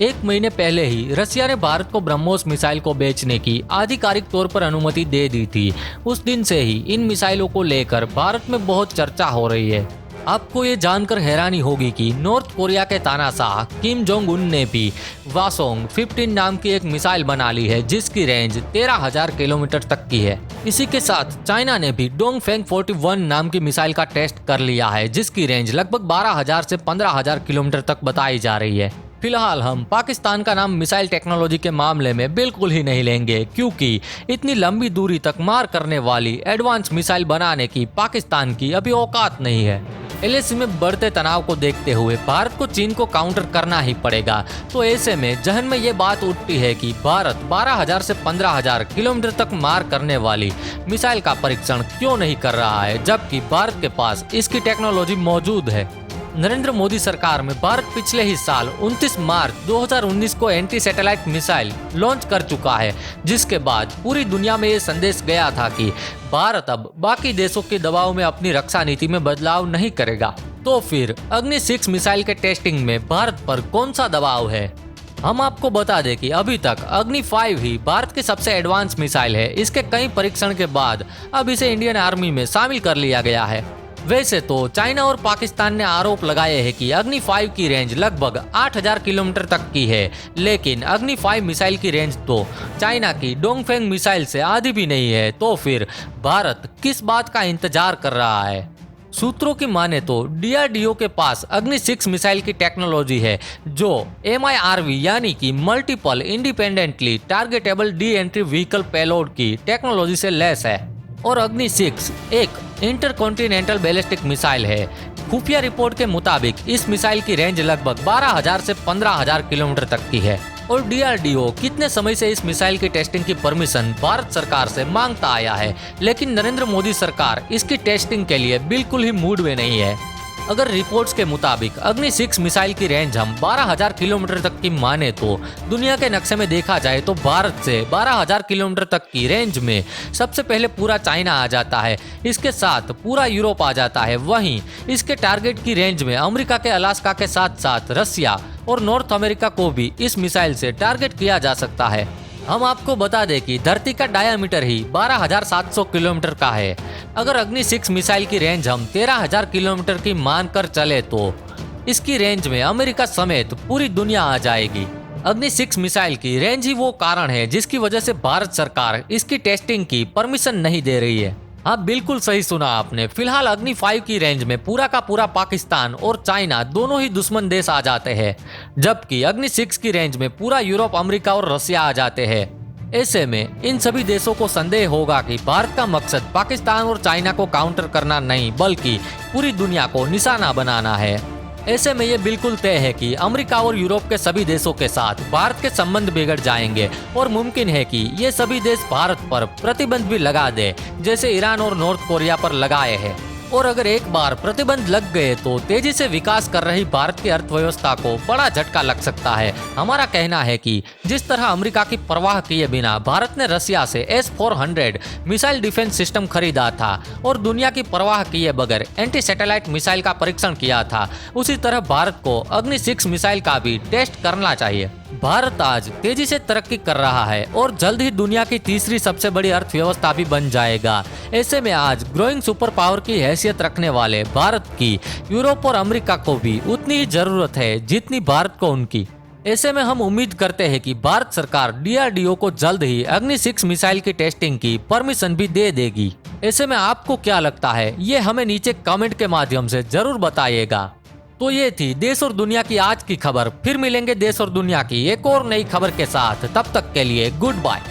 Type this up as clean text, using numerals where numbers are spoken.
1 महीने पहले ही रसिया ने भारत को ब्रह्मोस मिसाइल को बेचने की आधिकारिक तौर पर अनुमति दे दी थी। उस दिन से ही इन मिसाइलों को लेकर भारत में बहुत चर्चा हो रही है। आपको ये जानकर हैरानी होगी कि नॉर्थ कोरिया के तानाशाह किम जोंग उन ने भी वासोंग 15 नाम की एक मिसाइल बना ली है, जिसकी रेंज 13,000 किलोमीटर तक की है। इसी के साथ चाइना ने भी डोंगफेंग 41 नाम की मिसाइल का टेस्ट कर लिया है, जिसकी रेंज लगभग 12,000 से 15,000 किलोमीटर तक बताई जा रही है। फिलहाल हम पाकिस्तान का नाम मिसाइल टेक्नोलॉजी के मामले में बिल्कुल ही नहीं लेंगे, क्योंकि इतनी लंबी दूरी तक मार करने वाली एडवांस मिसाइल बनाने की पाकिस्तान की अभी औकात नहीं है। LAC में बढ़ते तनाव को देखते हुए भारत को चीन को काउंटर करना ही पड़ेगा। तो ऐसे में जहन में ये बात उठती है कि भारत 12,000 से 15,000 किलोमीटर तक मार करने वाली मिसाइल का परीक्षण क्यों नहीं कर रहा है, जबकि भारत के पास इसकी टेक्नोलॉजी मौजूद है। नरेंद्र मोदी सरकार में भारत पिछले ही साल 29 मार्च 2019 को एंटी सैटेलाइट मिसाइल लॉन्च कर चुका है, जिसके बाद पूरी दुनिया में ये संदेश गया था कि भारत अब बाकी देशों के दबाव में अपनी रक्षा नीति में बदलाव नहीं करेगा। तो फिर अग्नि 6 मिसाइल के टेस्टिंग में भारत पर कौन सा दबाव है? हम आपको बता दें कि अभी तक अग्नि 5 ही भारत की सबसे एडवांस मिसाइल है। इसके कई परीक्षण के बाद अब इसे इंडियन आर्मी में शामिल कर लिया गया है। वैसे तो चाइना और पाकिस्तान ने आरोप लगाए हैं कि अग्नि 5 की रेंज लगभग 8,000 किलोमीटर तक की है, लेकिन अग्नि 5 मिसाइल की रेंज तो चाइना की डोंगफेंग मिसाइल से आधी भी नहीं है। तो फिर भारत किस बात का इंतजार कर रहा है? सूत्रों की माने तो DRDO के पास अग्नि 6 मिसाइल की टेक्नोलॉजी है, जो MIRV यानी कि multiple independently targetable D entry vehicle payload की टेक्नोलॉजी से लैस है। और अग्नि 6 एक इंटरकॉन्टिनेंटल बैलिस्टिक मिसाइल है। खुफिया रिपोर्ट के मुताबिक इस मिसाइल की रेंज लगभग 12,000 से 15,000 किलोमीटर तक की है। और DRDO कितने समय से इस मिसाइल की टेस्टिंग की परमिशन भारत सरकार से मांगता आया है, लेकिन नरेंद्र मोदी सरकार इसकी टेस्टिंग के लिए बिल्कुल ही मूड में नहीं है। अगर रिपोर्ट्स के मुताबिक अग्नि 6 मिसाइल की रेंज हम 12,000 किलोमीटर तक की माने तो दुनिया के नक्शे में देखा जाए तो भारत से 12,000 किलोमीटर तक की रेंज में सबसे पहले पूरा चाइना आ जाता है, इसके साथ पूरा यूरोप आ जाता है। वहीं इसके टारगेट की रेंज में अमेरिका के अलास्का के साथ साथ रसिया और नॉर्थ अमेरिका को भी इस मिसाइल से टारगेट किया जा सकता है। हम आपको बता दें कि धरती का डायामीटर ही 12,700 किलोमीटर का है। अगर अग्नि 6 मिसाइल की रेंज हम 13,000 किलोमीटर की मान कर चले तो इसकी रेंज में अमेरिका समेत पूरी दुनिया आ जाएगी। अग्नि 6 मिसाइल की रेंज ही वो कारण है जिसकी वजह से भारत सरकार इसकी टेस्टिंग की परमिशन नहीं दे रही है। हाँ, बिल्कुल सही सुना आपने। फिलहाल अग्नि 5 की रेंज में पूरा का पूरा पाकिस्तान और चाइना दोनों ही दुश्मन देश आ जाते हैं, जबकि अग्नि 6 की रेंज में पूरा यूरोप, अमेरिका और रसिया आ जाते हैं। ऐसे में इन सभी देशों को संदेह होगा कि भारत का मकसद पाकिस्तान और चाइना को काउंटर करना नहीं, बल्कि पूरी दुनिया को निशाना बनाना है। ऐसे में ये बिल्कुल तय है कि अमेरिका और यूरोप के सभी देशों के साथ भारत के संबंध बिगड़ जाएंगे और मुमकिन है कि ये सभी देश भारत पर प्रतिबंध भी लगा दे, जैसे ईरान और नॉर्थ कोरिया पर लगाए हैं। और अगर एक बार प्रतिबंध लग गए तो तेजी से विकास कर रही भारत की अर्थव्यवस्था को बड़ा झटका लग सकता है। हमारा कहना है कि जिस तरह अमेरिका की परवाह किए बिना भारत ने रसिया से S-400 मिसाइल डिफेंस सिस्टम खरीदा था और दुनिया की परवाह किए बगैर एंटी सैटेलाइट मिसाइल का परीक्षण किया था, उसी तरह भारत को अग्नि 6 मिसाइल का भी टेस्ट करना चाहिए। भारत आज तेजी से तरक्की कर रहा है और जल्द ही दुनिया की तीसरी सबसे बड़ी अर्थव्यवस्था भी बन जाएगा। ऐसे में आज ग्रोइंग सुपर पावर की हैसियत रखने वाले भारत की यूरोप और अमेरिका को भी उतनी ही जरूरत है जितनी भारत को उनकी। ऐसे में हम उम्मीद करते हैं कि भारत सरकार DRDO को जल्द ही अग्नि 6 मिसाइल की टेस्टिंग की परमिशन भी दे देगी। ऐसे में आपको क्या लगता है, ये हमें नीचे कमेंट के माध्यम से जरूर बताइएगा। तो ये थी देश और दुनिया की आज की खबर। फिर मिलेंगे देश और दुनिया की एक और नई खबर के साथ। तब तक के लिए गुड बाय।